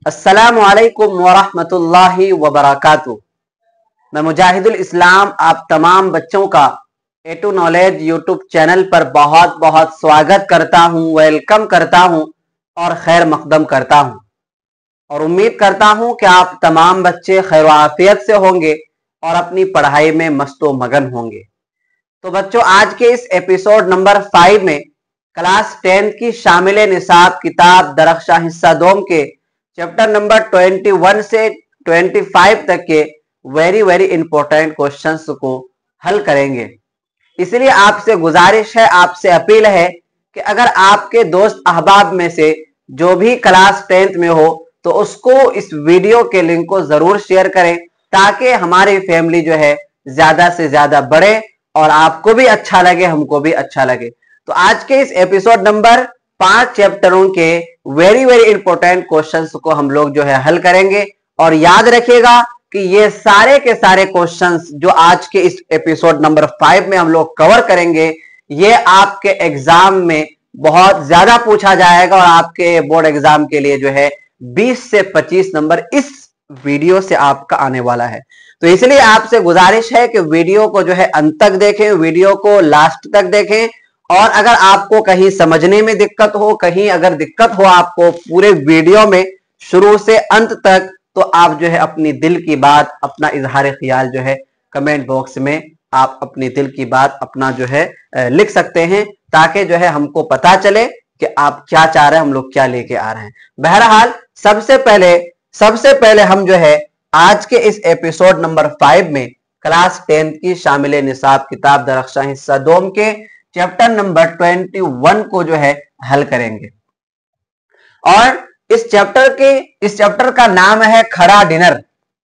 अस्सलामु अलैकुम वरहमतुल्लाहि वबरकातुहू। मैं मुजाहिदुल इस्लाम आप तमाम बच्चों का ए टू नॉलेज यूट्यूब चैनल पर बहुत बहुत स्वागत करता हूं, वेलकम करता हूं और खैर मकदम करता हूं और उम्मीद करता हूं कि आप तमाम बच्चे खैर आफियत से होंगे और अपनी पढ़ाई में मस्तो मगन होंगे। तो बच्चों, आज के इस एपिसोड नंबर 5 में क्लास 10 की शामिल निसाब किताब दरख्शां हिस्सा दोम के चैप्टर नंबर 21 से 25 तक के वेरी इंपॉर्टेंट क्वेश्चंस को हल करेंगे। इसलिए आपसे गुजारिश है, आपसे अपील है कि अगर आपके दोस्त अहबाब में से जो भी क्लास 10th में हो तो उसको इस वीडियो के लिंक को जरूर शेयर करें ताकि हमारी फैमिली जो है ज्यादा से ज्यादा बढ़े और आपको भी अच्छा लगे, हमको भी अच्छा लगे। तो आज के इस एपिसोड नंबर 5 चैप्टरों के वेरी इंपॉर्टेंट क्वेश्चंस को हम लोग जो है हल करेंगे। और याद रखिएगा कि ये सारे के सारे क्वेश्चंस जो आज के इस एपिसोड नंबर 5 में हम लोग कवर करेंगे, ये आपके एग्जाम में बहुत ज्यादा पूछा जाएगा और आपके बोर्ड एग्जाम के लिए जो है 20 से 25 नंबर इस वीडियो से आपका आने वाला है। तो इसलिए आपसे गुजारिश है कि वीडियो को जो है अंत तक देखें, वीडियो को लास्ट तक देखें और अगर आपको कहीं समझने में दिक्कत हो, कहीं अगर दिक्कत हो आपको पूरे वीडियो में शुरू से अंत तक, तो आप जो है अपनी दिल की बात, अपना इजहार ख्याल जो है कमेंट बॉक्स में आप अपनी दिल की बात अपना जो है लिख सकते हैं ताकि जो है हमको पता चले कि आप क्या चाह रहे हैं, हम लोग क्या लेके आ रहे हैं। बहरहाल सबसे पहले हम जो है आज के इस एपिसोड नंबर 5 में क्लास 10 की शामिल निसाब किताब दरख्शां हिस्सा दोम के चैप्टर नंबर 21 को जो है हल करेंगे। और इस चैप्टर का नाम है खरा डिनर।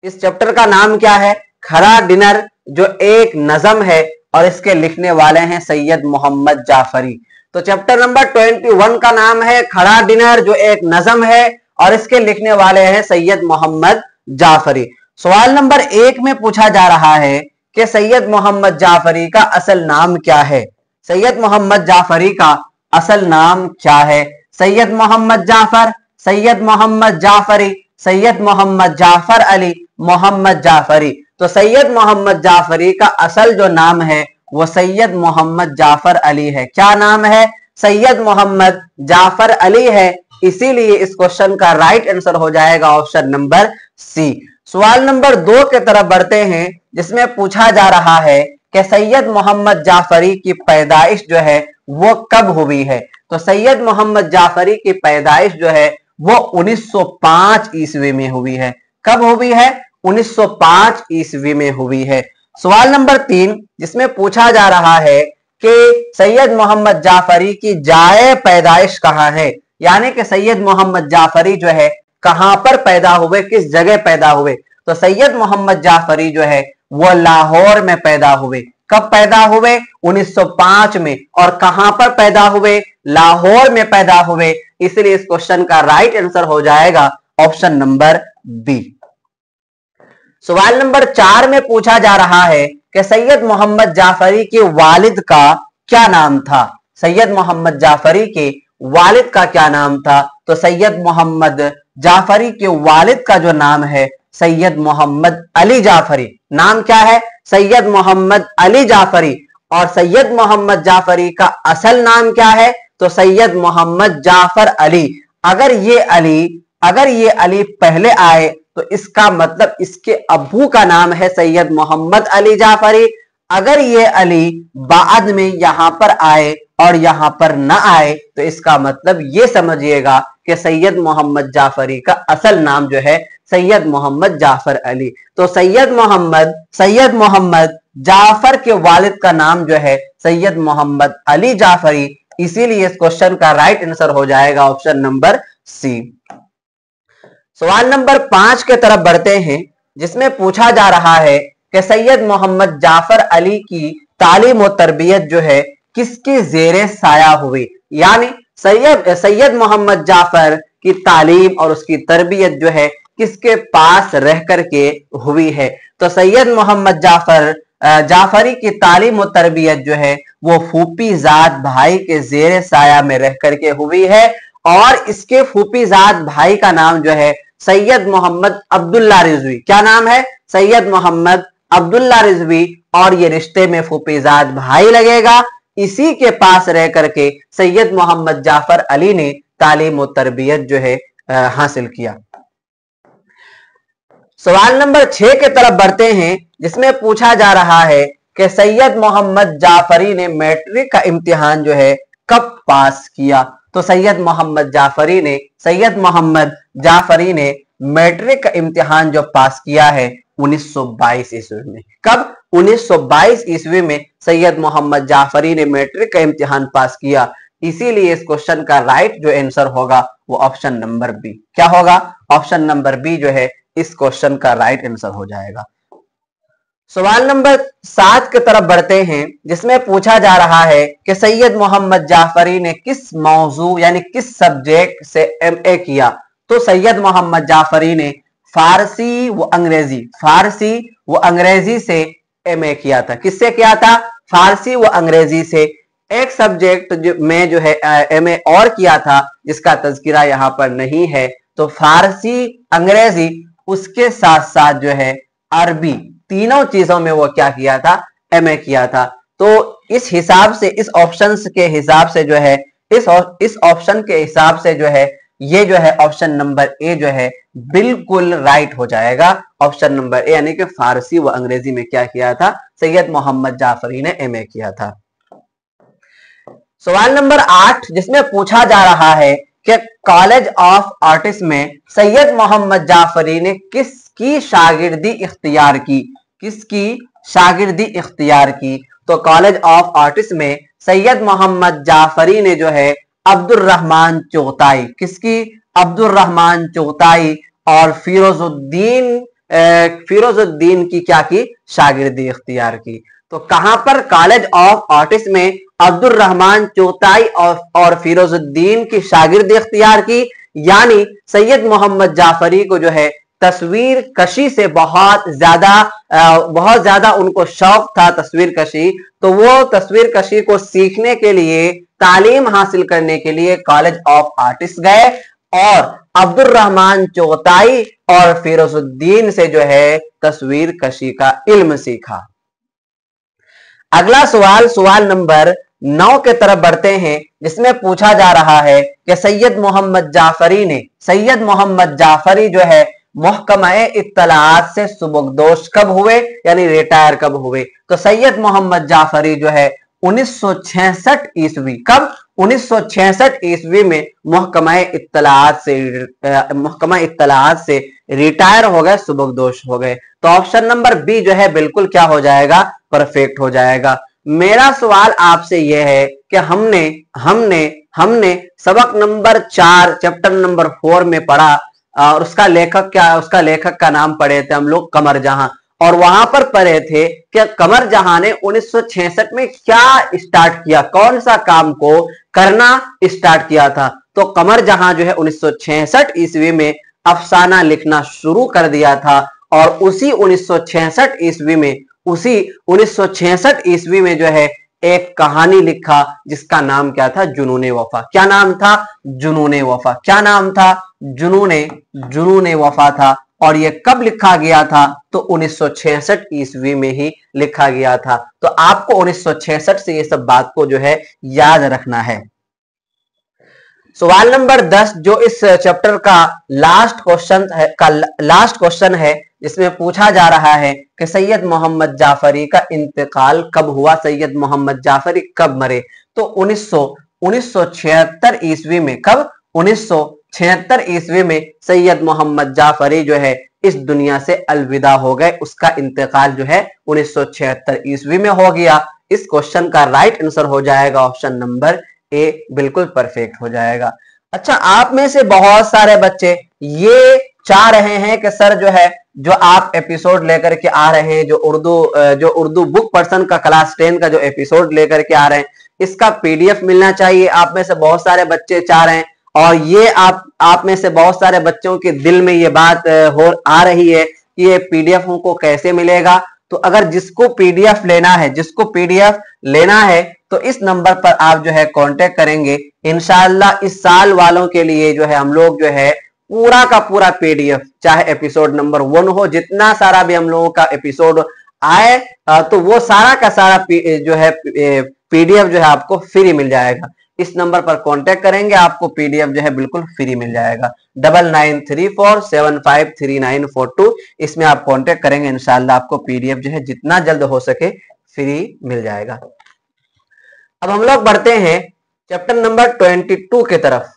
इस चैप्टर का नाम क्या है? खरा डिनर, जो एक नज़म है और इसके लिखने वाले हैं सैयद मोहम्मद जाफरी। तो चैप्टर नंबर 21 का नाम है खरा डिनर, जो एक नज़म है और इसके लिखने वाले हैं सैयद मोहम्मद जाफरी। सवाल नंबर 1 में पूछा जा रहा है कि सैयद मोहम्मद जाफरी का असल नाम क्या है? सैयद मोहम्मद जाफरी का असल नाम क्या है? सैयद मोहम्मद जाफर, सैयद मोहम्मद जाफरी, सैयद मोहम्मद जाफर अली, मोहम्मद जाफरी। तो सैयद मोहम्मद जाफरी का असल जो नाम है वो सैयद मोहम्मद जाफर अली है। क्या नाम है? सैयद मोहम्मद जाफर अली है। इसीलिए इस क्वेश्चन का राइट आंसर हो जाएगा ऑप्शन नंबर सी। सवाल नंबर 2 की तरफ बढ़ते हैं, जिसमें पूछा जा रहा है कि सैयद मोहम्मद जाफरी की पैदाइश जो है वो कब हुई है? तो सैयद मोहम्मद जाफरी की पैदाइश जो है वो 1905 ईस्वी में हुई है। कब हुई है? 1905 ईस्वी में हुई है। सवाल नंबर 3, जिसमें पूछा जा रहा है कि सैयद मोहम्मद जाफरी की जाए पैदाइश कहाँ है, यानी कि सैयद मोहम्मद जाफरी जो है कहां पर पैदा हुए, किस जगह पैदा हुए? तो सैयद मोहम्मद जाफरी जो है वो लाहौर में पैदा हुए। कब पैदा हुए? 1905 में। और कहां पर पैदा हुए? लाहौर में पैदा हुए। इसलिए इस क्वेश्चन का राइट आंसर हो जाएगा ऑप्शन नंबर बी। सवाल नंबर 4 में पूछा जा रहा है कि सैयद मोहम्मद जाफरी के वालिद का क्या नाम था? सैयद मोहम्मद जाफरी के वालिद का क्या नाम था? तो सैयद मोहम्मद जाफरी के वालिद का जो नाम है सैयद मोहम्मद अली जाफरी। नाम क्या है? सैयद मोहम्मद अली जाफरी। और सैयद मोहम्मद जाफरी का असल नाम क्या है? तो सैयद मोहम्मद जाफर अली। अगर ये अली पहले आए तो इसका मतलब इसके अब्बू का नाम है सैयद मोहम्मद अली जाफरी। अगर ये अली बाद में यहां पर आए और यहां पर न आए तो इसका मतलब ये समझिएगा कि सैयद मोहम्मद जाफरी का असल नाम जो है सैयद मोहम्मद जाफर अली। तो सैयद मोहम्मद जाफर के वालिद का नाम जो है सैयद मोहम्मद अली जाफरी। इसीलिए इस क्वेश्चन का राइट आंसर हो जाएगा ऑप्शन नंबर सी। सवाल नंबर 5 के तरफ बढ़ते हैं, जिसमें पूछा जा रहा है कि सैयद मोहम्मद जाफर अली की तालीम और तरबियत जो है किसके जेरे साया हुई? यानी सैयद मोहम्मद जाफर की तालीम और उसकी तरबियत जो है किसके पास रह करके हुई है? तो सैयद मोहम्मद जाफरी की तालीम और तरबियत जो है वो फूफीजाद भाई के जेर साया में रह करके हुई है और इसके फूफीजाद भाई का नाम जो है सैयद मोहम्मद अब्दुल्ला रिजवी। क्या नाम है? सैयद मोहम्मद अब्दुल्ला रिजवी। और ये रिश्ते में फूफीजाद भाई लगेगा। इसी के पास रह करके सैयद मोहम्मद जाफर अली ने तालीम और तरबियत जो है हासिल किया। सवाल नंबर 6 के तरफ बढ़ते हैं, जिसमें पूछा जा रहा है कि सैयद मोहम्मद जाफरी ने मैट्रिक का इम्तिहान जो है कब पास किया। तो सैयद मोहम्मद जाफरी ने मैट्रिक का इम्तिहान जो पास किया है 1922 ईस्वी में। कब? 1922 ईस्वी में सैयद मोहम्मद जाफरी ने मैट्रिक का इम्तिहान पास किया। इसीलिए इस क्वेश्चन का राइट जो आंसर होगा वो ऑप्शन नंबर बी। क्या होगा? ऑप्शन नंबर बी जो है इस क्वेश्चन का राइट आंसर हो जाएगा। सवाल नंबर 7 की तरफ बढ़ते हैं, जिसमें पूछा जा रहा है कि सैयद मोहम्मद जाफरी ने किस मौजू यानी किस सब्जेक्ट से एमए किया। तो सैयद मोहम्मद जाफरी ने फारसी व अंग्रेजी से एमए किया था। किससे किया था? फारसी व अंग्रेजी से। एक सब्जेक्ट में जो है एमए और किया था, जिसका तज़किरा यहाँ पर नहीं है। तो फारसी, अंग्रेजी, उसके साथ साथ जो है अरबी, तीनों चीजों में वो क्या किया था? एमए किया था। तो इस हिसाब से, इस ऑप्शन के हिसाब से जो है, इस ऑप्शन के हिसाब से जो है ये जो है ऑप्शन नंबर ए जो है बिल्कुल राइट हो जाएगा। ऑप्शन नंबर ए, यानी कि फारसी व अंग्रेजी में क्या किया था? सैयद मोहम्मद जाफरी ने एमए किया था। सवाल नंबर 8, जिसमें पूछा जा रहा है कि कॉलेज ऑफ आर्टिस्ट में सैयद मोहम्मद जाफरी ने किसकी शागिर्दी इख्तियार की? किसकी शागिर्दी इख्तियार की? तो कॉलेज ऑफ आर्टिस्ट में सैयद मोहम्मद जाफरी ने जो है अब्दुर्रहमान चुगताई, किसकी? अब्दुर्रहमान चुगताई और फिरोजुद्दीन की क्या की? शागिर्दी इख्तियार की। तो कहां पर? कॉलेज ऑफ आर्टिस्ट में अब्दुर्रहमान चुगताई और फिरोजुद्दीन की शागिर्दी इख्तियार की। यानी सैयद मोहम्मद जाफरी को जो है तस्वीर कशी से बहुत ज्यादा उनको शौक था तस्वीर कशी। तो वो तस्वीर कशी को सीखने के लिए, तालीम हासिल करने के लिए कॉलेज ऑफ आर्टिस्ट गए और अब्दुर्रहमान चुगताई और फिरोजुद्दीन से जो है तस्वीर कशी का इल्म सीखा। अगला सवाल नंबर 9 के तरफ बढ़ते हैं, जिसमें पूछा जा रहा है कि सैयद मोहम्मद जाफरी जो है महकमा इत्तलाआत से सुबकदोश कब हुए, यानी रिटायर कब हुए। तो सैयद मोहम्मद जाफरी जो है 1966 ईस्वी, कब? 1966 ईस्वी में महकमा इत्तलाआत से रिटायर हो गए, सुबकदोश हो गए। तो ऑप्शन नंबर बी जो है बिल्कुल क्या हो जाएगा? परफेक्ट हो जाएगा। मेरा सवाल आपसे यह है कि हमने सबक नंबर 4 चैप्टर नंबर 4 में पढ़ा और उसका लेखक का नाम पढ़े थे हम लोग कमर जहां, और वहां पर पढ़े थे कि कमर जहां ने 1966 में क्या स्टार्ट किया, कौन सा काम को करना स्टार्ट किया था। तो कमर जहां जो है 1966 ईस्वी में अफसाना लिखना शुरू कर दिया था और उसी 1966 ईस्वी में जो है एक कहानी लिखा जिसका नाम क्या था? जुनूने वफा। क्या नाम था? जुनूने वफा। क्या नाम था? जुनूने वफा था। और ये कब लिखा गया था? तो 1966 ईस्वी में ही लिखा गया था। तो आपको 1966 से ये सब बात को जो है याद रखना है। सवाल नंबर 10 जो इस चैप्टर का लास्ट क्वेश्चन है, जिसमें पूछा जा रहा है कि सैयद मोहम्मद जाफरी का इंतकाल कब हुआ, सैयद मोहम्मद जाफरी कब मरे। तो 1976 ईस्वी में। कब? 1976 ईस्वी में सैयद मोहम्मद जाफरी जो है इस दुनिया से अलविदा हो गए। उसका इंतकाल जो है 1976 ईस्वी में हो गया। इस क्वेश्चन का राइट आंसर हो जाएगा ऑप्शन नंबर ए, बिल्कुल परफेक्ट हो जाएगा। अच्छा, आप में से बहुत सारे बच्चे ये चाह रहे हैं कि सर जो है जो आप एपिसोड लेकर के आ रहे हैं, जो उर्दू बुक पर्सन का क्लास 10 का जो एपिसोड लेकर के आ रहे हैं, इसका पीडीएफ मिलना चाहिए। आप में से बहुत सारे बच्चे चाह रहे हैं और ये आप में से बहुत सारे बच्चों के दिल में ये बात आ रही है कि ये पीडीएफ हमको कैसे मिलेगा। तो अगर जिसको पीडीएफ लेना है तो इस नंबर पर आप जो है कांटेक्ट करेंगे। इंशाअल्लाह इस साल वालों के लिए जो है हम लोग जो है पूरा का पूरा पीडीएफ, चाहे एपिसोड नंबर 1 हो, जितना सारा भी हम लोगों का एपिसोड आए तो वो सारा का सारा जो है पीडीएफ जो है आपको फ्री मिल जाएगा। इस नंबर पर कांटेक्ट करेंगे, आपको पीडीएफ जो है बिल्कुल फ्री मिल जाएगा। 9934753942 इसमें आप कांटेक्ट करेंगे, इंशाल्लाह आपको पीडीएफ जो है जितना जल्द हो सके फ्री मिल जाएगा। अब हम लोग बढ़ते हैं चैप्टर नंबर 22 के तरफ,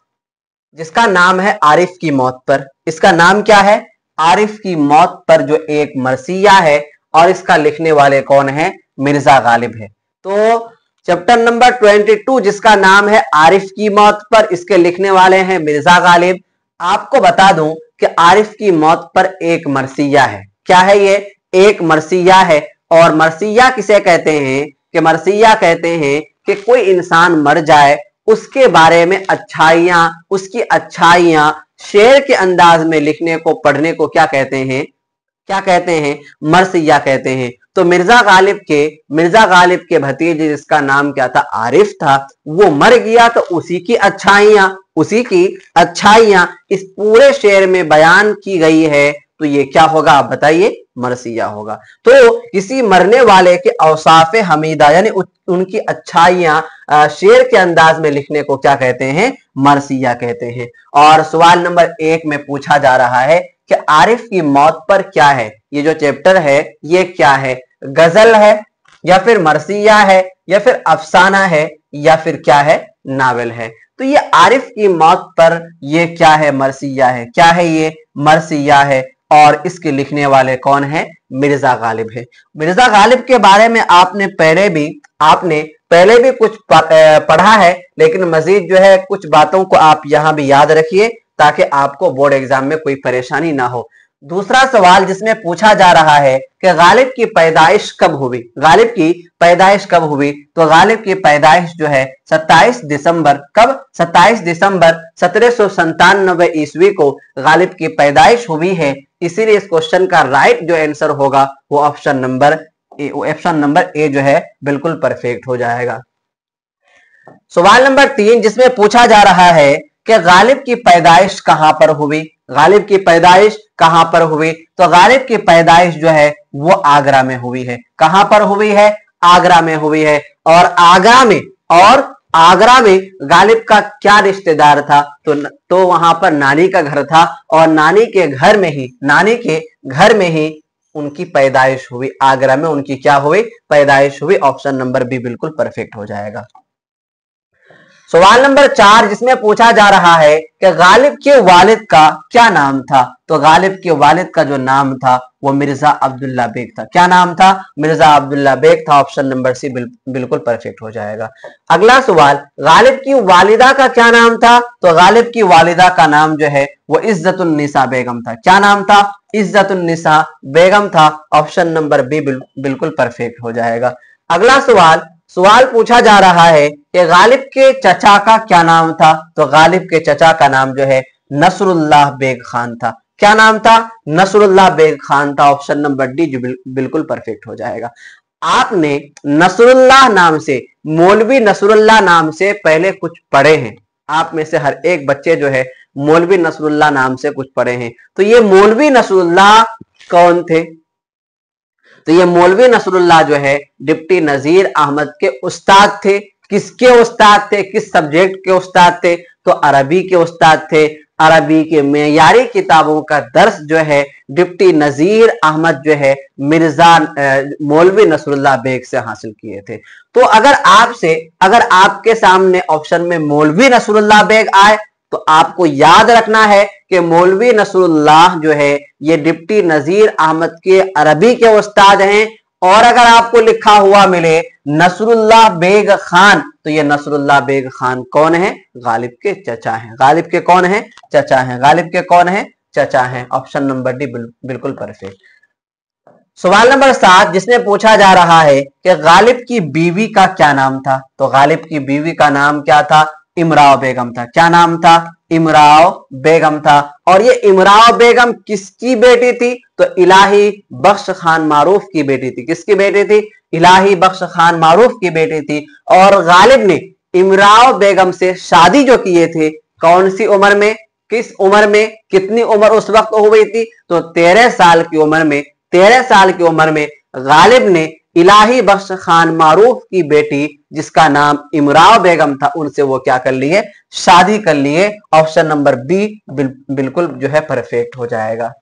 जिसका नाम है आरिफ की मौत पर। इसका नाम क्या है? आरिफ की मौत पर, जो एक मरसिया है और इसका लिखने वाले कौन है? मिर्जा गालिब है। तो चैप्टर नंबर 22 जिसका नाम है आरिफ की मौत पर, इसके लिखने वाले हैं मिर्जा गालिब। आपको बता दूं कि आरिफ की मौत पर एक मरसिया है। क्या है ये? एक मरसिया है। और मरसिया किसे कहते हैं? कि मरसिया कहते हैं कि कोई इंसान मर जाए, उसके बारे में अच्छाइयां, उसकी अच्छाइयां शेर के अंदाज में लिखने को, पढ़ने को क्या कहते हैं? क्या कहते हैं? मरसिया कहते हैं। तो मिर्जा गालिब के भतीजे जिसका नाम क्या था? आरिफ था, वो मर गया तो उसी की अच्छाइयां इस पूरे शेर में बयान की गई है। तो ये क्या होगा आप बताइए? मरसिया होगा। तो किसी मरने वाले के औसाफे हमीदा यानी उनकी अच्छाइयां शेर के अंदाज में लिखने को क्या कहते हैं? मरसिया कहते हैं। और सवाल नंबर 1 में पूछा जा रहा है कि आरिफ की मौत पर क्या है? ये जो चैप्टर है ये क्या है? गजल है या फिर मरसिया है या फिर अफसाना है या फिर क्या है? नावल है। तो ये आरिफ की मौत पर ये क्या है? मरसिया है। क्या है ये? मरसिया है। और इसके लिखने वाले कौन है? मिर्जा गालिब है। मिर्जा गालिब के बारे में आपने पहले भी कुछ पढ़ा है, लेकिन मजीद जो है कुछ बातों को आप यहां भी याद रखिए ताकि आपको बोर्ड एग्जाम में कोई परेशानी ना हो। दूसरा सवाल जिसमें पूछा जा रहा है कि गालिब की पैदाइश कब हुई? गालिब की पैदाइश कब हुई? तो गालिब की पैदाइश जो है 27 दिसंबर, कब? 27 दिसंबर 1797 ईस्वी को गालिब की पैदाइश हुई है। इसीलिए इस क्वेश्चन का राइट जो आंसर होगा वो ऑप्शन नंबर ए जो है बिल्कुल परफेक्ट हो जाएगा। सवाल नंबर 3 जिसमें पूछा जा रहा है कि गालिब की पैदाइश कहां पर हुई? गालिब की पैदाइश कहां पर हुई? तो गालिब की पैदाइश जो है वो आगरा में हुई है। कहां पर हुई है? आगरा में हुई है। और आगरा में गालिब का क्या रिश्तेदार था? तो वहां पर नानी का घर था और नानी के घर में ही उनकी पैदाइश हुई। आगरा में उनकी क्या हुई? पैदाइश हुई। ऑप्शन नंबर बी बिल्कुल परफेक्ट हो जाएगा। सवाल नंबर 4 जिसमें पूछा जा रहा है कि गालिब के वालिद का क्या नाम था? तो गालिब के वालिद का जो नाम था वो मिर्जा अब्दुल्ला बेग था। क्या नाम था? मिर्जा अब्दुल्ला बेग था। ऑप्शन नंबर सी बिल्कुल परफेक्ट हो जाएगा। अगला सवाल, गालिब की वालिदा का क्या नाम था? तो गालिब की वालिदा का नाम जो है वो इज्जतुन्निसा बेगम था। क्या नाम था? इज्जतुन्निसा बेगम था। ऑप्शन नंबर बी बिल्कुल परफेक्ट हो जाएगा। अगला सवाल पूछा जा रहा है कि गालिब के चचा का क्या नाम था? तो गालिब के चचा का नाम जो है नसरुल्लाह बेग खान था। क्या नाम था? नसरुल्लाह बेग खान था। ऑप्शन नंबर डी जो बिल्कुल परफेक्ट हो जाएगा। आपने नसरुल्लाह नाम से, मौलवी नसरुल्लाह नाम से पहले कुछ पढ़े हैं। आप में से हर एक बच्चे जो है मौलवी नसरुल्लाह नाम से कुछ पढ़े हैं। तो ये मौलवी नसरुल्लाह कौन थे? तो ये मौलवी नसरुल्लाह जो है डिप्टी नजीर अहमद के उस्ताद थे। किसके उस्ताद थे? किस सब्जेक्ट के उस्ताद थे? तो अरबी के उस्ताद थे। अरबी के मेयारी किताबों का दर्स जो है डिप्टी नजीर अहमद जो है मिर्जा मौलवी नसरुल्लाह बेग से हासिल किए थे। तो अगर आपके सामने ऑप्शन में मौलवी नसरुल्लाह बेग आए तो आपको याद रखना है कि मौलवी नसरुल्लाह जो है ये डिप्टी नजीर अहमद के अरबी के उस्ताद हैं। और अगर आपको लिखा हुआ मिले नसरुल्लाह बेग खान तो ये नसरुल्लाह बेग खान कौन है? गालिब के चचा हैं। गालिब के कौन है? चचा हैं। गालिब के कौन है? चचा हैं। ऑप्शन नंबर डी बिल्कुल परफेक्ट। सवाल नंबर 7 जिसमें पूछा जा रहा है कि गालिब की बीवी का क्या नाम था? तो गालिब की बीवी का नाम क्या था? इमराव बेगम था। क्या नाम था? इमराव बेगम था। और ये इमराव बेगम किसकी बेटी थी? तो इलाही बख्श खान मारूफ की बेटी थी। किसकी बेटी थी? इलाही बख्श खान मारूफ की बेटी थी। और गालिब ने इमराव बेगम से शादी जो किए थे कौन सी उम्र में? किस उम्र में, कितनी उम्र उस वक्त हो गई थी? तो 13 साल की उम्र में, 13 साल की उम्र में गालिब ने इलाही बख्श खान मारूफ की बेटी जिसका नाम इमराव बेगम था, उनसे वो क्या कर लिए? शादी कर लिए। ऑप्शन नंबर बी बिल्कुल जो है परफेक्ट हो जाएगा।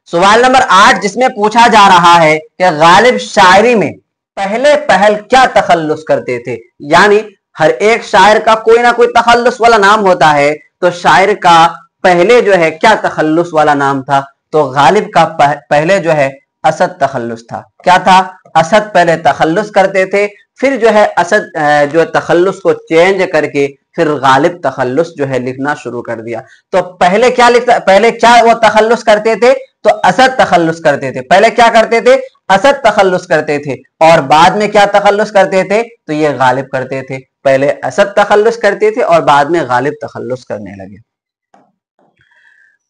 सवाल नंबर 8 जिसमें पूछा जा रहा है कि गालिब शायरी में पहले पहल क्या तखल्लुस करते थे, यानी हर एक शायर का कोई ना कोई तखल्लुस वाला नाम होता है, तो शायर का पहले जो है क्या तखल्लुस वाला नाम था? तो गालिब का पहले जो है असद तखल्लुस था। क्या था? असद पहले तखल्लुस करते थे, फिर जो है असद जो तखल्लुस को चेंज करके फिर गालिब तखल्लुस जो है लिखना शुरू कर दिया। तो पहले क्या लिखता, पहले क्या वो तखल्लुस करते थे? तो असद तखल्लुस करते थे। पहले क्या करते थे? असद तखल्लुस करते थे, और बाद में क्या तखल्लुस करते थे? तो ये गालिब करते थे। पहले असद तखल्लुस करते थे और बाद में गालिब तखल्लुस करने लगे।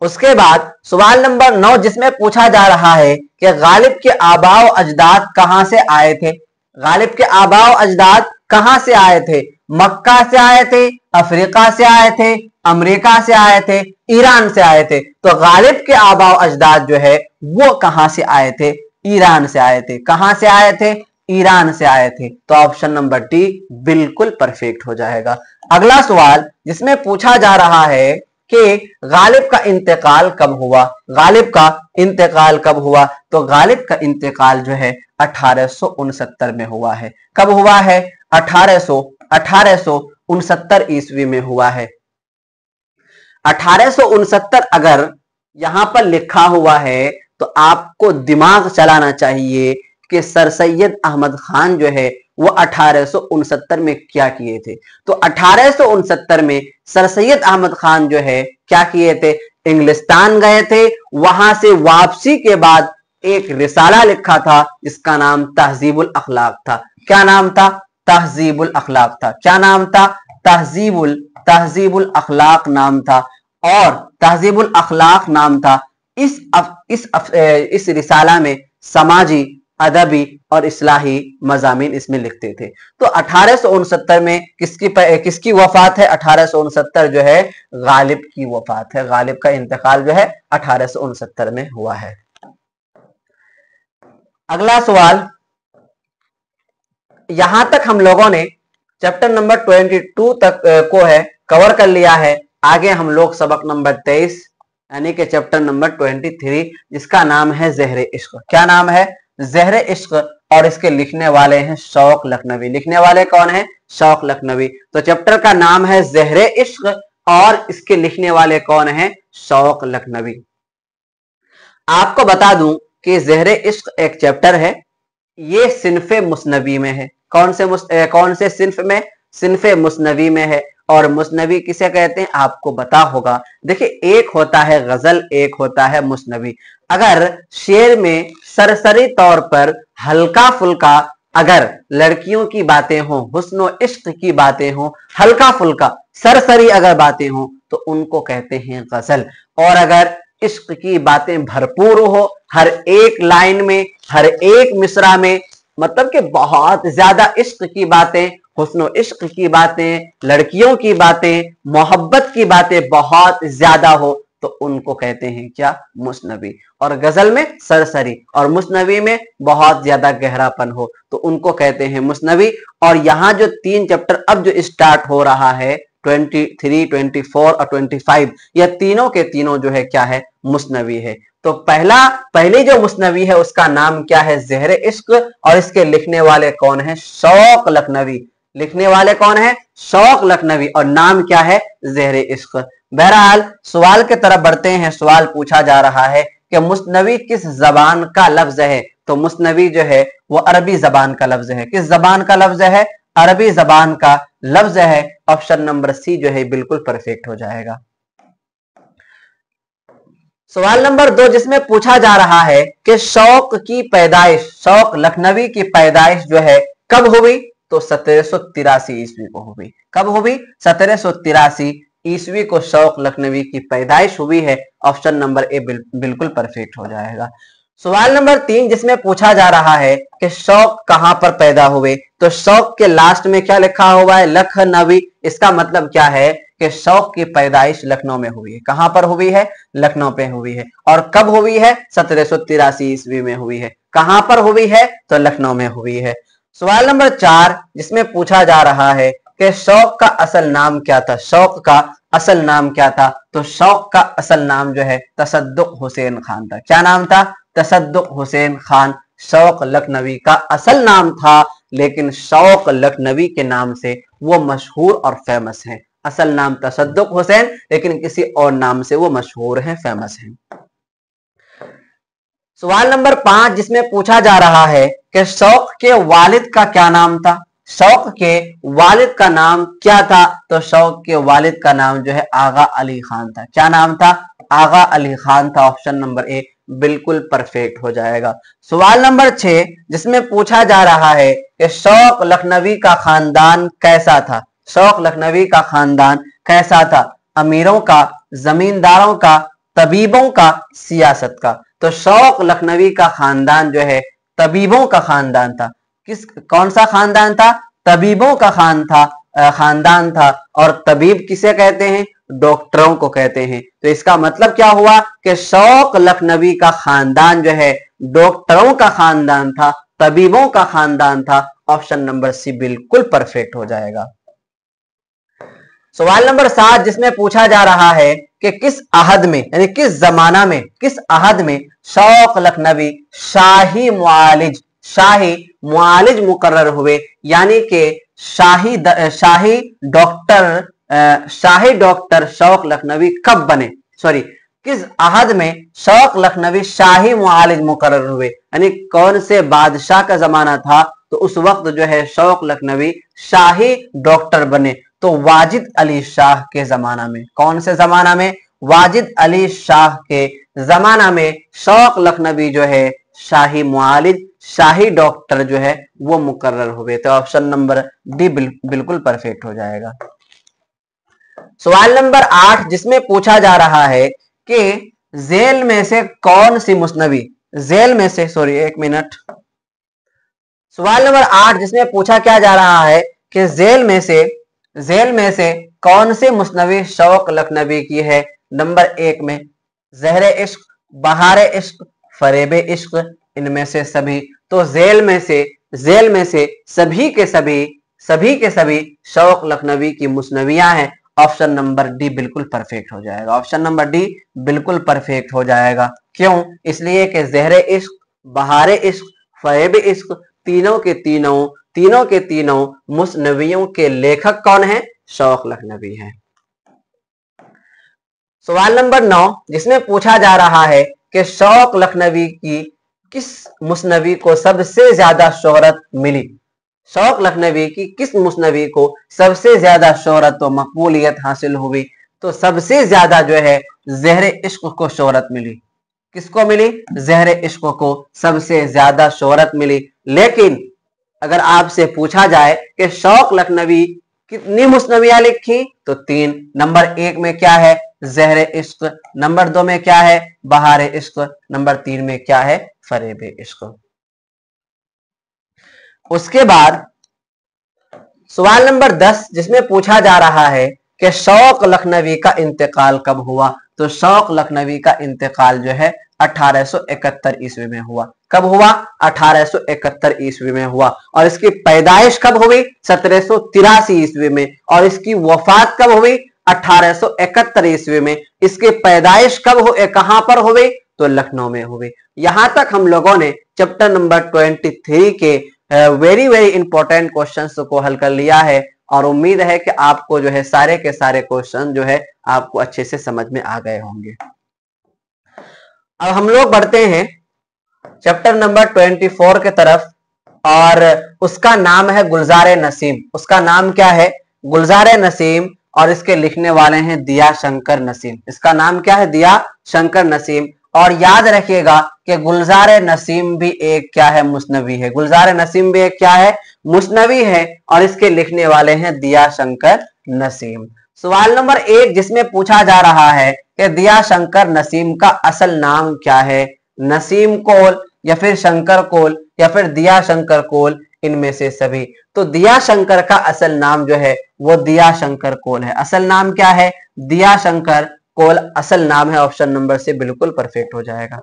उसके बाद सवाल नंबर 9 जिसमें पूछा जा रहा है कि गालिब के आबाओ अजदाद कहां से आए थे? गालिब के आबाओ अजदाद कहां से आए थे? मक्का से आए थे, अफ्रीका से आए थे, अमेरिका से आए थे, ईरान से आए थे? तो गालिब के आबाओ अजदाद जो है वो कहां से आए थे? ईरान से आए थे। कहां से आए थे? ईरान से आए थे। तो ऑप्शन नंबर डी बिल्कुल परफेक्ट हो जाएगा। अगला सवाल जिसमें पूछा जा रहा है कि गालिब का इंतकाल कब हुआ? गालिब का इंतकाल कब हुआ? तो गालिब का इंतकाल जो है 1869 में हुआ है। कब हुआ है? 1869 ईस्वी में हुआ है। 1869 अगर यहां पर लिखा हुआ है तो आपको दिमाग चलाना चाहिए कि सर सैयद अहमद खान जो है वो 1869 में क्या किए थे। तो 1869 में सर सैयद अहमद खान जो है क्या किए थे? इंग्लिस्तान गए थे, वहां से वापसी के बाद एक रिसाला लिखा था जिसका नाम तहजीबुल अखलाक था। क्या नाम था? तहजीबुल अखलाक था। क्या नाम था? तहजीबुल अखलाक नाम था। और तहजीबुल अखलाक नाम था। इस रिसाला में समाजी, अदबी और इस्लाही मजामीन इसमें लिखते थे। तो 1869 में किसकी वफात है? 1869 जो है गालिब की वफात है। गालिब का इंतकाल जो है 1869 में हुआ है। अगला सवाल, यहां तक हम लोगों ने चैप्टर नंबर 22 तक को है कवर कर लिया है। आगे हम लोग सबक नंबर 23 यानी कि चैप्टर नंबर 23 जिसका नाम है ज़हरे इश्क। क्या नाम है? ज़हरे इश्क। और इसके लिखने वाले हैं शौक लखनवी। लिखने वाले कौन है? शौक लखनवी। तो चैप्टर का नाम है ज़हरे इश्क और इसके लिखने वाले कौन है? शौक लखनवी। आपको बता दूं कि ज़हरे इश्क एक चैप्टर है, ये सिन्फे मुस्नवी में है। कौन से सिन्फ में? सिन्फे मुस्नवी में है। और मुस्नवी किसे कहते हैं आपको पता होगा। देखिए, एक होता है गजल, एक होता है मुस्नवी। अगर शेर में सरसरी तौर पर हल्का फुल्का अगर लड़कियों की बातें हों, हुस्न इश्क की बातें हों, हल्का फुल्का सरसरी अगर बातें हों तो उनको कहते हैं गजल। और अगर इश्क की बातें भरपूर हो, हर एक लाइन में, हर एक मिसरा में, मतलब कि बहुत ज्यादा इश्क की बातें, हुस्न इश्क की बातें, लड़कियों की बातें, मोहब्बत की बातें बहुत ज्यादा हो तो उनको कहते हैं क्या? मुस्नवी। और गजल में सरसरी और मुस्नवी में बहुत ज्यादा गहरापन हो तो उनको कहते हैं मुस्नवी। और यहाँ जो 3 चैप्टर अब जो स्टार्ट हो रहा है 23, 24 और 25, यह तीनों के तीनों जो है क्या है? मुस्नवी है। तो पहली जो मुस्नवी है उसका नाम क्या है? ज़हरे इश्क। और इसके लिखने वाले कौन है? शौक लखनवी। लिखने वाले कौन है? शौक लखनवी। और नाम क्या है? ज़हरे इश्क। बहरहाल सवाल की तरफ बढ़ते हैं। सवाल पूछा जा रहा है कि मुस्नवी किस जबान का लफ्ज है? तो मुस्नवी जो है वो अरबी जबान का लफ्ज है। किस जबान का लफ्ज है? अरबी जबान का लफ्ज है। ऑप्शन नंबर सी जो है बिल्कुल परफेक्ट हो जाएगा। सवाल नंबर 2 जिसमें पूछा जा रहा है कि शौक की पैदाइश, शौक लखनवी की पैदाइश जो है कब हुई? तो 1783 ईस्वी को हुई। कब हुई? 1783 ईस्वी को शौक लखनवी की पैदाइश हुई है। ऑप्शन नंबर ए बिल्कुल परफेक्ट हो जाएगा। सवाल नंबर 3 जिसमें पूछा जा रहा है कि शौक कहां पर पैदा हुए, तो शौक के लास्ट में क्या लिखा हुआ है, लखनवी। इसका मतलब क्या है कि शौक की पैदाइश लखनऊ में हुई है। कहां पर हुई है, लखनऊ पे हुई है। और कब हुई है, 1783 ईस्वी में हुई है। कहां पर हुई है, तो लखनऊ में हुई है। सवाल नंबर 4 जिसमें पूछा जा रहा है कि शौक का असल नाम क्या था, शौक का असल नाम क्या था, तो शौक का असल नाम जो है तसद्दुक हुसैन खान था। क्या नाम था, तसद्दुक हुसैन खान शौक लखनवी का असल नाम था, लेकिन शौक लखनवी के नाम से वो मशहूर और फेमस है। असल नाम तसद्दुक हुसैन, लेकिन किसी और नाम से वो मशहूर है, फेमस है। सवाल नंबर 5 जिसमें पूछा जा रहा है कि शौक के वालिद का क्या नाम था, शौक के वालिद का नाम क्या था, तो शौक के वालिद का नाम जो है आगा अली खान था। क्या नाम था, आगा अली खान था। ऑप्शन नंबर ए बिल्कुल परफेक्ट हो जाएगा। सवाल नंबर 6 जिसमें पूछा जा रहा है कि शौक लखनवी का खानदान कैसा था, शौक लखनवी का खानदान कैसा था, अमीरों का, जमींदारों का, तबीबों का, सियासत का। तो शौक लखनवी का खानदान जो है तबीबों का खानदान था। कौन सा खानदान था, तबीबों का खानदान था। और तबीब किसे कहते हैं, डॉक्टरों को कहते हैं। तो इसका मतलब क्या हुआ कि शौक लखनवी का खानदान जो है डॉक्टरों का खानदान था, तबीबों का खानदान था। ऑप्शन नंबर सी बिल्कुल परफेक्ट हो जाएगा। सवाल नंबर 7 जिसमें पूछा जा रहा है कि किस अहद में, यानी किस जमाना में, किस अहद में शौक लखनवी शाही मुआलिज मुकर्रर हुए, यानी कि शाही डॉक्टर शौक लखनवी कब बने, सॉरी किस अहद में शौक लखनवी शाही मुआलिज मुकर्रर हुए, यानी कौन से बादशाह का जमाना था, तो उस वक्त जो है शौक लखनवी शाही डॉक्टर बने। तो वाजिद अली शाह के जमाना में, कौन से जमाना में, वाजिद अली शाह के जमाना में शौक लखनवी जो है शाही मुआलिज, शाही डॉक्टर जो है वो मुकर्रर हुए। तो ऑप्शन नंबर डी बिल्कुल परफेक्ट हो जाएगा। सवाल नंबर 8 जिसमें पूछा जा रहा है कि जेल में से कौन सी मुस्नवी, जेल में से, सॉरी एक मिनट, सवाल नंबर 8 जिसमें पूछा क्या जा रहा है कि जेल में से कौन सी मुस्नवी शौक लखनवी की है। नंबर 1 में ज़हरे इश्क, बहारे इश्क, फरेबे इश्क, इनमें से सभी। तो जेल में से सभी के सभी शौक लखनवी की मुस्नवियां हैं। ऑप्शन नंबर डी बिल्कुल परफेक्ट हो जाएगा। ऑप्शन नंबर डी बिल्कुल परफेक्ट हो जाएगा। क्यों, इसलिए कि ज़हरे इश्क, बहारे इश्क, फरेबे इश्क, तीनों के तीनों मुस्नवियों के लेखक कौन है, शौक लखनवी हैं। सवाल नंबर 9 जिसमें पूछा जा रहा है कि शौक लखनवी की किस मुस्नवी को सबसे ज्यादा शोहरत मिली, शौक लखनवी की किस मुस्नवी को सबसे ज्यादा शोहरत व मकबूलियत हासिल हुई। तो सबसे ज्यादा जो है ज़हरे इश्क को शोहरत मिली। किसको मिली, ज़हरे इश्क को सबसे ज्यादा शोहरत मिली। लेकिन अगर आपसे पूछा जाए कि शौक लखनवी कितनी मुस्नवियां लिखी, तो 3। नंबर 1 में क्या है, ज़हरे इश्क, नंबर 2 में क्या है, बहारे इश्क, नंबर 3 में क्या है, फरेबे इश्क। उसके बाद सवाल नंबर 10 जिसमें पूछा जा रहा है कि शौक लखनवी का इंतकाल कब हुआ। तो शौक लखनवी का इंतकाल जो है 1871 ईस्वी में हुआ। कब हुआ, 1871 ईस्वी में हुआ। और इसकी पैदाइश कब हुई, 1783 ईस्वी में। और इसकी वफात कब हुई, 1871 ईस्वी में। इसकी पैदाइश कब हुई, कहां पर हुई, तो लखनऊ में हुई। यहां तक हम लोगों ने चैप्टर नंबर 23 के वेरी वेरी इंपॉर्टेंट क्वेश्चंस को हल कर लिया है। और उम्मीद है कि आपको जो है सारे के सारे क्वेश्चन जो है आपको अच्छे से समझ में आ गए होंगे। अब हम लोग बढ़ते हैं चैप्टर नंबर 24 के तरफ, और उसका नाम है गुलजार नसीम। उसका नाम क्या है, गुलजार नसीम। और इसके लिखने वाले हैं दिया शंकर नसीम। इसका नाम क्या है, दिया शंकर नसीम। और याद रखिएगा कि गुलजार नसीम भी एक क्या है, मुस्नवी है। गुलजार नसीम भी एक क्या है, मुस्नवी है। और इसके लिखने वाले हैं दिया शंकर नसीम। सवाल नंबर 1 जिसमें पूछा जा रहा है कि दिया शंकर नसीम का असल नाम क्या है। नसीम कोल या फिर शंकर कोल या फिर दिया शंकर कोल, इनमें से सभी। तो दिया शंकर का असल नाम जो है वो दिया शंकर कोल है। असल नाम क्या है? दिया शंकर कोल असल नाम है। ऑप्शन नंबर से बिल्कुल परफेक्ट हो जाएगा।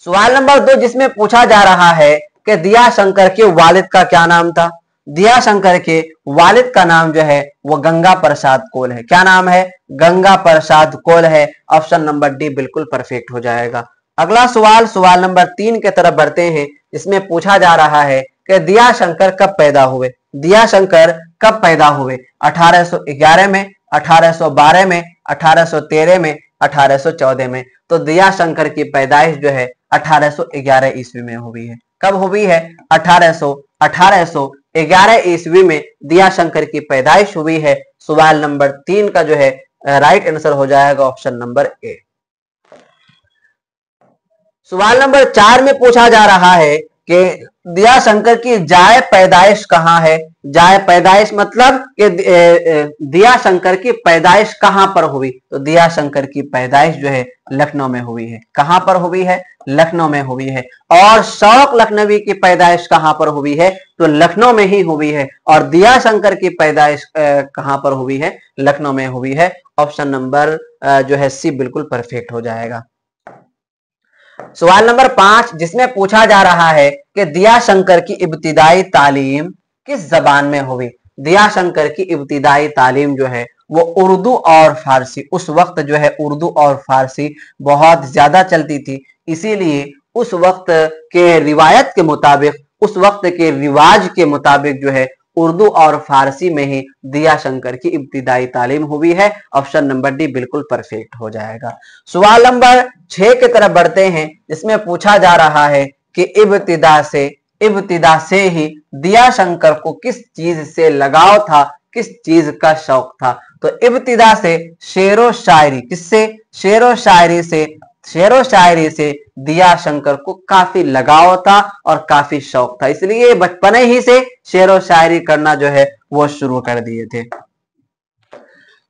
सवाल नंबर 2 जिसमें पूछा जा रहा है कि दिया शंकर के वालिद का क्या नाम था। दिया शंकर के वालिद का नाम जो है वो गंगा प्रसाद कोल है। क्या नाम है? गंगा प्रसाद कोल है। ऑप्शन नंबर डी बिल्कुल परफेक्ट हो जाएगा। अगला सवाल, सवाल नंबर 3 की तरफ बढ़ते हैं। इसमें पूछा जा रहा है कि दिया शंकर कब पैदा हुए। दिया शंकर कब पैदा हुए? 1811 में, 1812 में, 1813 में, 1814 में। तो दिया शंकर की पैदाइश जो है 1811 ईस्वी में हुई है। कब हुई है? 1811 ईस्वी में दिया शंकर की पैदाइश हुई है। सवाल नंबर 3 का जो है राइट आंसर हो जाएगा ऑप्शन नंबर ए। सवाल नंबर 4 में पूछा जा रहा है कि दिया शंकर की जाए पैदाइश कहाँ है। जाए पैदाइश मतलब कि दिया शंकर की पैदाइश कहाँ पर हुई। तो दिया शंकर की पैदाइश जो है लखनऊ में हुई है। कहाँ पर हुई है? लखनऊ में हुई है। और शौक लखनवी की पैदाइश कहाँ पर हुई है? तो लखनऊ में ही हुई है। और दिया शंकर की पैदाइश कहाँ पर हुई है? लखनऊ में हुई है। ऑप्शन नंबर जो है सी बिल्कुल परफेक्ट हो जाएगा। सवाल नंबर 5 जिसमें पूछा जा रहा है कि दिया शंकर की इब्तिदाई तालीम किस जबान में हुई। दिया शंकर की इब्तिदाई तालीम जो है वो उर्दू और फारसी, उस वक्त जो है उर्दू और फारसी बहुत ज्यादा चलती थी, इसीलिए उस वक्त के रिवायत के मुताबिक, उस वक्त के रिवाज के मुताबिक जो है उर्दू और फारसी में ही दिया शंकर की इब्तिदाई तालीम हुई है। ऑप्शन नंबर डी बिल्कुल परफेक्ट हो जाएगा। सवाल नंबर 6 की तरफ बढ़ते हैं। इसमें पूछा जा रहा है कि इब्तिदा से ही दिया शंकर को किस चीज से लगाव था, किस चीज का शौक था। तो इब्तिदा से शेरो शायरी, किससे? शेरो शायरी से दिया शंकर को काफी लगाव था और काफी शौक था, इसलिए बचपने ही से शेरो शायरी करना जो है वो शुरू कर दिए थे।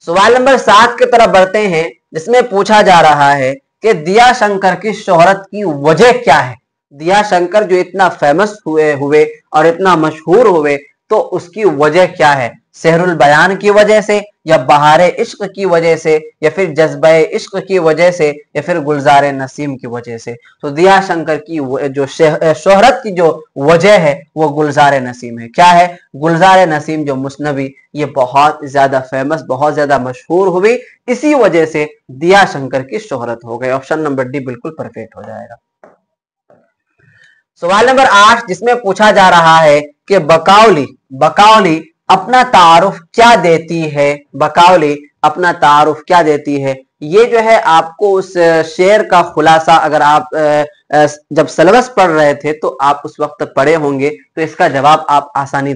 सवाल नंबर 7 की तरफ बढ़ते हैं जिसमें पूछा जा रहा है कि दिया शंकर की शोहरत की वजह क्या है। दिया शंकर जो इतना फेमस हुए और इतना मशहूर हुए तो उसकी वजह क्या है? सहरुल बयान की वजह से, या बहारे इश्क की वजह से, या फिर जज्बे इश्क की वजह से, या फिर गुलजारे नसीम की वजह से। तो दिया शंकर की जो शोहरत की जो वजह है वो गुलजारे नसीम है। क्या है? गुलजारे नसीम जो मुस्नवी, ये बहुत ज्यादा फेमस, बहुत ज्यादा मशहूर हुई, इसी वजह से दिया शंकर की शोहरत हो गई। ऑप्शन नंबर डी बिल्कुल परफेक्ट हो जाएगा। सवाल नंबर 8 जिसमें पूछा जा रहा है कि बकावली अपना तारुफ क्या देती है। बकावली अपना तारुफ क्या देती है? ये जो है आपको उस शेर का खुलासा, अगर आप जब सिलेबस पढ़ रहे थे तो आप उस वक्त पढ़े होंगे, तो इसका जवाब आप आसानी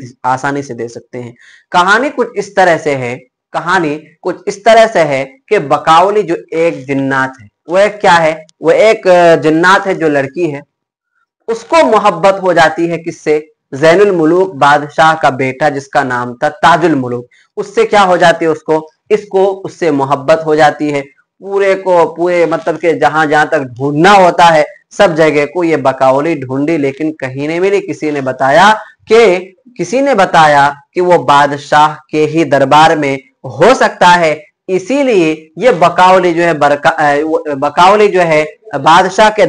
से दे सकते हैं। कहानी कुछ इस तरह से है कि बकावली जो एक जिन्नात है, वो एक क्या है? वो एक जिन्नात है जो लड़की है, उसको मोहब्बत हो जाती है किससे? ज़ैनुल मुलूक बादशाह का बेटा जिसका नाम था ताजुल मुलूक, उससे क्या हो जाती है? उससे मोहब्बत हो जाती है। पूरे मतलब कि जहां जहां तक ढूंढना होता है सब जगह को ये बकावली ढूंढी, लेकिन कहीं नहीं मिली। किसी ने बताया कि वो बादशाह के ही दरबार में हो सकता है, इसीलिए ये बकावली जो है बादशाह के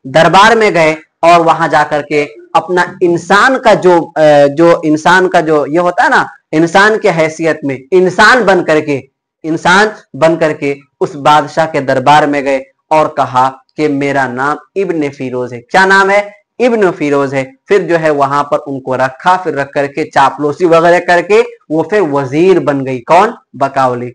दरबार में गए और वहां जाकर के अपना इंसान का जो ये होता है ना, इंसान के हैसियत में इंसान बन करके उस बादशाह के दरबार में गए और कहा कि मेरा नाम इब्न फिरोज है। क्या नाम है? इब्न फिरोज है। फिर जो है वहां पर उनको रखा, फिर रख करके चापलूसी वगैरह करके वो फिर वजीर बन गई। कौन? बकावली।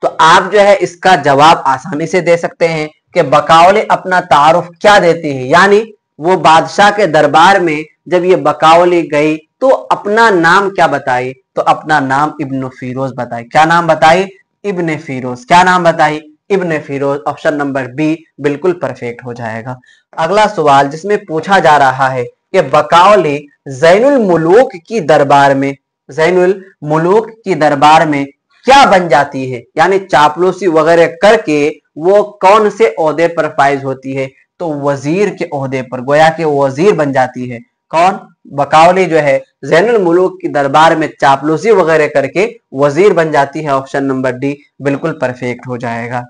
तो आप जो है इसका जवाब आसानी से दे सकते हैं कि बकावली अपना तारुफ क्या देती है, यानी वो बादशाह के दरबार में जब ये बकावली गई तो अपना नाम क्या बताई? तो अपना नाम इब्न फिरोज बताई। क्या नाम बताई? इब्न फिरोज। क्या नाम बताई? इब्न फिरोज। ऑप्शन नंबर बी बिल्कुल परफेक्ट हो जाएगा। अगला सवाल जिसमें पूछा जा रहा है कि बकावली ज़ैनुल मुलूक की दरबार में क्या बन जाती है, यानी चापलूसी वगैरह करके वो कौन से ओहदे पर फाइज होती है? तो वजीर के ओहदे पर, गोया के वजीर बन जाती है। कौन? बकावली जो है ज़ैनुल मुलूक की दरबार में चापलूसी वगैरह करके वजीर बन जाती है। ऑप्शन नंबर डी बिल्कुल परफेक्ट हो जाएगा।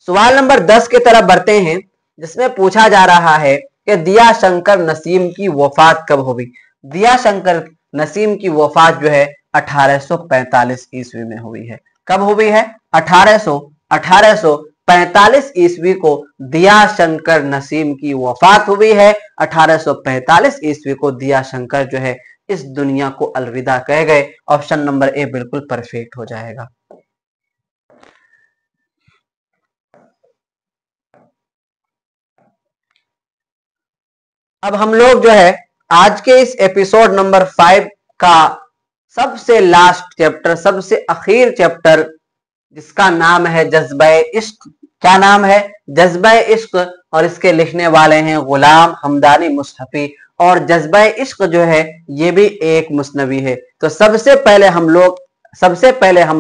सवाल नंबर 10 की तरफ बढ़ते हैं, जिसमें पूछा जा रहा है कि दिया शंकर नसीम की वफात कब हुई? दिया शंकर नसीम की वफात जो है 1845 ईस्वी में हुई है। कब हुई है? 1845 ईस्वी को दिया शंकर नसीम की वफात हुई है। 1845 ईस्वी को दिया शंकर जो है इस दुनिया को अलविदा कह गए। ऑप्शन नंबर ए बिल्कुल परफेक्ट हो जाएगा। अब हम लोग जो है आज के इस एपिसोड नंबर 5 का सबसे लास्ट चैप्टर, सबसे आखिर चैप्टर, जिसका नाम है जज्बे इश्क। क्या नाम है? जज्बे इश्क। और इसके लिखने वाले हैं गुलाम हमदानी मुसहफी। और जज्बे इश्क जो है ये भी एक मुस्नवी है। तो सबसे पहले हम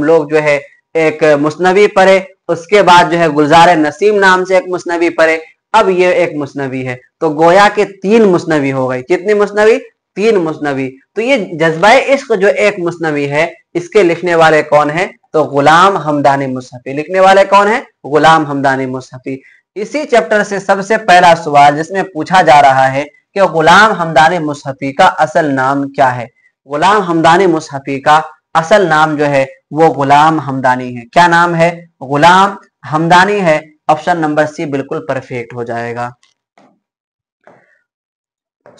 लोग जो है एक मुस्नवी पढ़े, उसके बाद जो है गुलजार नसीम नाम से एक मुस्नवी पढ़े, अब ये एक मुस्नवी है। तो गोया के 3 मुस्नवी हो गई। कितनी मुस्नवी? 3 मुस्नवी। तो ये जज्बे इश्क जो एक मुस्नवी है, इसके लिखने वाले कौन है? तो गुलाम हमदानी मुसहफी। लिखने वाले कौन है? गुलाम हमदानी मुसहफी। इसी चैप्टर से सबसे पहला सवाल जिसमें पूछा जा रहा है कि गुलाम हमदानी मुसहफी का असल नाम क्या है? गुलाम हमदानी मुसहफी का असल नाम जो है वो गुलाम हमदानी है। क्या नाम है? गुलाम हमदानी है। ऑप्शन नंबर सी बिल्कुल परफेक्ट हो जाएगा।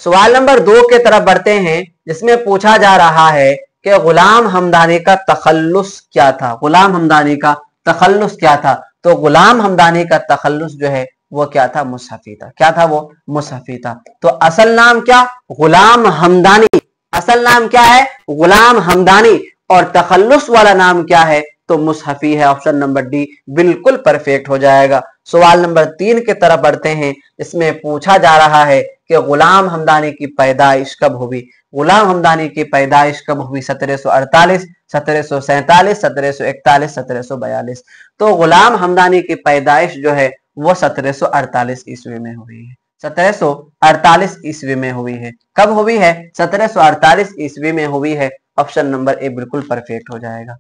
सवाल नंबर 2 के तरफ बढ़ते हैं, जिसमें पूछा जा रहा है कि गुलाम हमदानी का तखल्लुस क्या था? गुलाम हमदानी का तखल्लुस क्या था? तो गुलाम हमदानी का तखल्लुस जो है वो क्या था? मुसहफी था। क्या था वो? मुसहफी था। तो असल नाम क्या? गुलाम हमदानी। असल नाम क्या है? गुलाम हमदानी। और तखल्लुस वाला नाम क्या है? तो मुसहफी है। ऑप्शन नंबर डी बिल्कुल परफेक्ट हो जाएगा। सवाल नंबर 3 की तरफ बढ़ते हैं, इसमें पूछा जा रहा है कि गुलाम हमदानी की पैदाइश कब हुई? गुलाम हमदानी की पैदाइश कब हुई? 1748, 1747, 1741, 1742। तो गुलाम हमदानी की पैदाइश जो है वो 1748 ईस्वी में हुई है। 1748 ईस्वी में हुई है। कब हुई है? 1748 ईस्वी में हुई है। ऑप्शन नंबर ए बिल्कुल परफेक्ट हो जाएगा।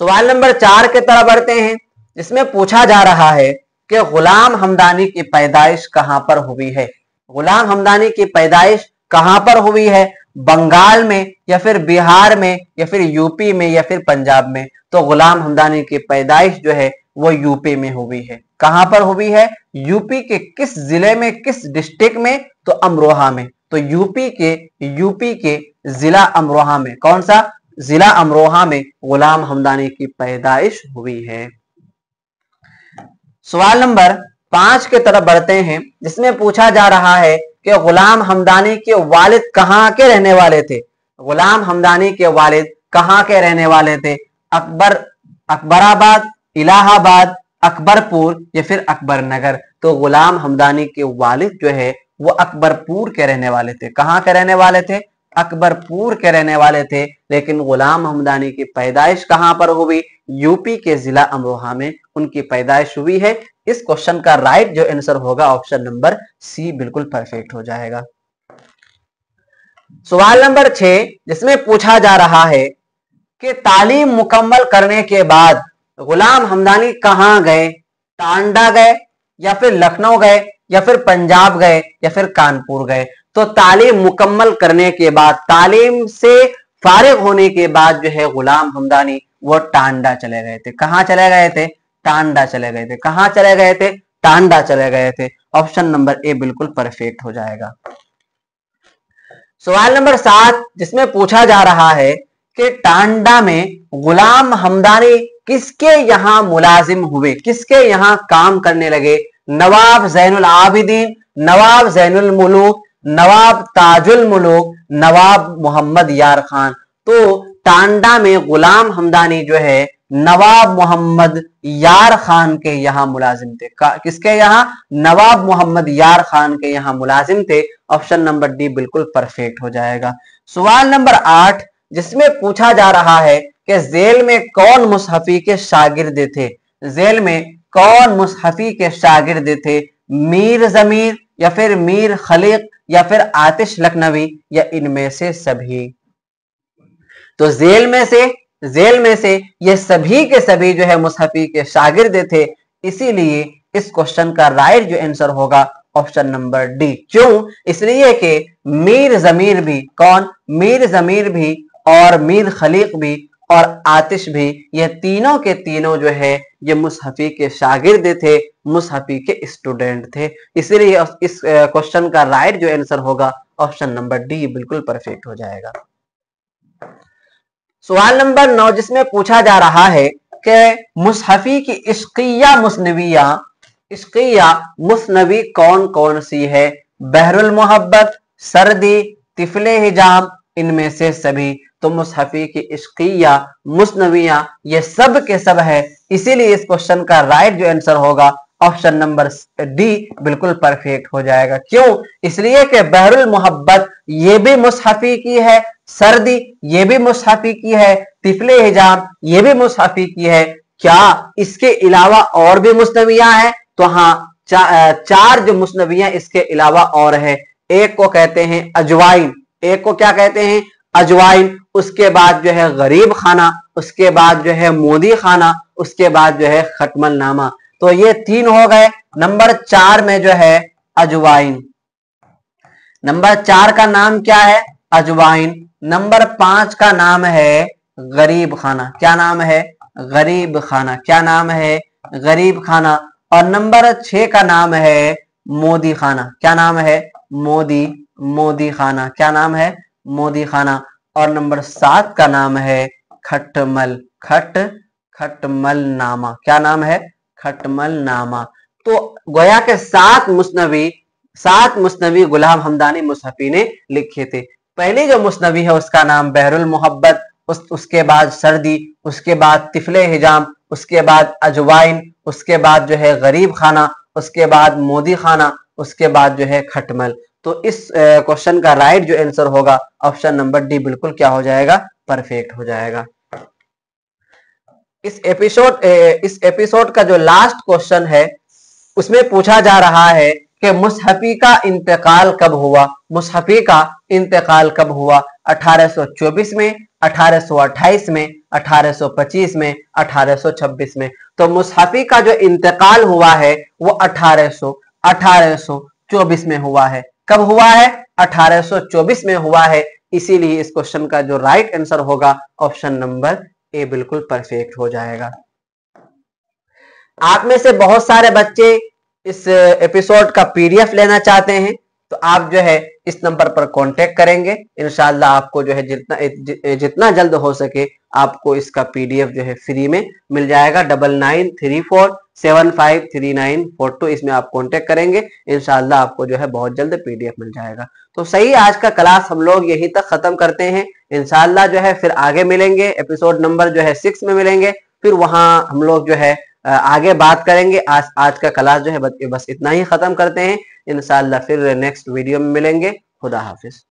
सवाल नंबर 4 के तरफ बढ़ते हैं, जिसमें पूछा जा रहा है कि गुलाम हमदानी की पैदाइश कहां पर हुई है? गुलाम हमदानी की पैदाइश कहां पर हुई है? बंगाल में, या फिर बिहार में, या फिर यूपी में, या फिर पंजाब में? तो गुलाम हमदानी की पैदाइश जो है वो यूपी में हुई है। कहां पर हुई है? यूपी के किस जिले में, किस डिस्ट्रिक्ट में? तो अमरोहा में। तो यूपी के जिला अमरोहा में। कौन सा? जिला अमरोहा में गुलाम हमदानी की पैदाइश हुई है। सवाल नंबर 5 की तरफ बढ़ते हैं, जिसमें पूछा जा रहा है कि गुलाम हमदानी के वालिद कहां के रहने वाले थे? गुलाम हमदानी के वालिद कहां के रहने वाले थे? अकबराबाद, इलाहाबाद, अकबरपुर, या फिर अकबरनगर? तो गुलाम हमदानी के वालिद जो है वो अकबरपुर के रहने वाले थे। कहां के रहने वाले थे? अकबरपुर के रहने वाले थे। लेकिन गुलाम हमदानी की पैदाइश कहां पर हुई? यूपी के जिला अमरोहा में उनकी पैदाइश हुई है। इस क्वेश्चन का राइट जो आंसर होगा ऑप्शन नंबर सी बिल्कुल परफेक्ट हो जाएगा। सवाल नंबर 6, जिसमें पूछा जा रहा है कि तालीम मुकम्मल करने के बाद गुलाम हमदानी कहां गए? टांडा गए, या फिर लखनऊ गए, या फिर पंजाब गए, या फिर कानपुर गए? तो तालीम मुकम्मल करने के बाद, तालीम से फारिग होने के बाद जो है गुलाम हमदानी वो टांडा चले गए थे। कहां चले गए थे? टांडा चले गए थे। कहां चले गए थे? टांडा चले गए थे। ऑप्शन नंबर ए बिल्कुल परफेक्ट हो जाएगा। सवाल नंबर 7, जिसमें पूछा जा रहा है कि टांडा में गुलाम हमदानी किसके यहां मुलाजिम हुए? किसके यहां काम करने लगे? नवाब ज़ैनुल आबिदीन, नवाब ज़ैनुल मुलूक, नवाब ताजुल मुलूक, नवाब मोहम्मद यार खान? तो टांडा में गुलाम हमदानी जो है नवाब मोहम्मद यार खान के यहाँ मुलाजिम थे। किसके यहाँ? नवाब मोहम्मद यार खान के यहाँ मुलाजिम थे। ऑप्शन नंबर डी बिल्कुल परफेक्ट हो जाएगा। सवाल नंबर 8, जिसमें पूछा जा रहा है कि जेल में कौन मुसहफी के शागिर्द थे। जेल में कौन मुसहफी के शागिर्द थे? मीर जमीर या फिर मीर खलीक या फिर आतिश लखनवी या इनमें से सभी। तो जेल में से ये सभी के सभी जो है मुसहफी के शागिर्द थे, इसीलिए इस क्वेश्चन का राइट जो आंसर होगा ऑप्शन नंबर डी। क्यों? इसलिए कि मीर जमीर भी, कौन? मीर जमीर भी और मीर खलीक भी और आतिश भी, ये तीनों के तीनों जो है ये मुसहफी के शागिर्द थे, मुसहफी के स्टूडेंट थे। इसीलिए इस क्वेश्चन का राइट जो आंसर होगा ऑप्शन नंबर डी बिल्कुल परफेक्ट हो जाएगा। सवाल नंबर 9 जिसमें पूछा जा रहा है कि मुसहफी की इश्किया मुस्नवी कौन कौन सी है? बहरुल मोहब्बत, सर्दी, तिफले हिजाम, इनमें से सभी। तो मुसहफी की इश्किया मुस्नवियां ये सब के सब है, इसीलिए इस क्वेश्चन का राइट जो आंसर होगा ऑप्शन नंबर डी बिल्कुल परफेक्ट हो जाएगा। क्यों? इसलिए कि बहरुल मोहब्बत ये भी मुसहफी की है, सर्दी ये भी मुसहफी की है, तिफले हिजाम ये भी मुसहफी की है। क्या इसके अलावा और भी मुस्नवियां हैं? तो हाँ, चार जो मुस्नवियां इसके अलावा और है। एक को कहते हैं अजवाइन, एक को क्या कहते हैं? अजवाइन। उसके बाद जो है गरीब खाना, उसके बाद जो है मोदी खाना, उसके बाद जो है खटमल नामा। तो ये तीन हो गए। नंबर 4 में जो है अजवाइन, नंबर 4 का नाम क्या है? अजवाइन। नंबर 5 का नाम है गरीब खाना। क्या नाम है? गरीब खाना। क्या नाम है? गरीब खाना। और नंबर 6 का नाम है मोदी खाना। क्या नाम है? मोदी खाना। क्या नाम है? मोदी खाना। और नंबर 7 का नाम है खटमल नामा। क्या नाम है? खटमल नामा। तो गोया के 7 मुस्नवी गुलाम हमदानी मुसहफी ने लिखे थे। पहली जो मुस्नवी है उसका नाम बहरुल मोहब्बत, उसके बाद सर्दी, उसके बाद तिफले हिजाम, उसके बाद अजवाइन, उसके बाद जो है गरीब खाना, उसके बाद मोदी खाना, उसके बाद जो है खटमल। तो इस क्वेश्चन का राइट जो आंसर होगा ऑप्शन नंबर डी बिल्कुल क्या हो जाएगा? परफेक्ट हो जाएगा। इस एपिसोड का जो लास्ट क्वेश्चन है उसमें पूछा जा रहा है कि मुसहफी का इंतकाल कब हुआ? मुसहफी का इंतकाल कब हुआ? 1824 में, 1828 में, 1825 में, 1826 में। तो मुसहफी का जो इंतकाल हुआ है वो 1824 में हुआ है। कब हुआ है? 1824 में हुआ है। इसीलिए इस क्वेश्चन का जो राइट आंसर होगा ऑप्शन नंबर ए बिल्कुल परफेक्ट हो जाएगा। आप में से बहुत सारे बच्चे इस एपिसोड का पीडीएफ लेना चाहते हैं, तो आप जो है इस नंबर पर कांटेक्ट करेंगे। इंशाल्लाह आपको जो है जितना जल्द हो सके आपको इसका पीडीएफ जो है फ्री में मिल जाएगा। 9934753942 इसमें आप कांटेक्ट करेंगे, इंशाल्लाह आपको जो है बहुत जल्द पीडीएफ मिल जाएगा। तो सही, आज का क्लास हम लोग यहीं तक खत्म करते हैं। इंशाल्लाह जो है फिर आगे मिलेंगे, एपिसोड नंबर जो है 6 में मिलेंगे, फिर वहां हम लोग जो है आगे बात करेंगे। आज का क्लास जो है बस इतना ही खत्म करते हैं। इंशाल्लाह फिर नेक्स्ट वीडियो में मिलेंगे। खुदा हाफिज।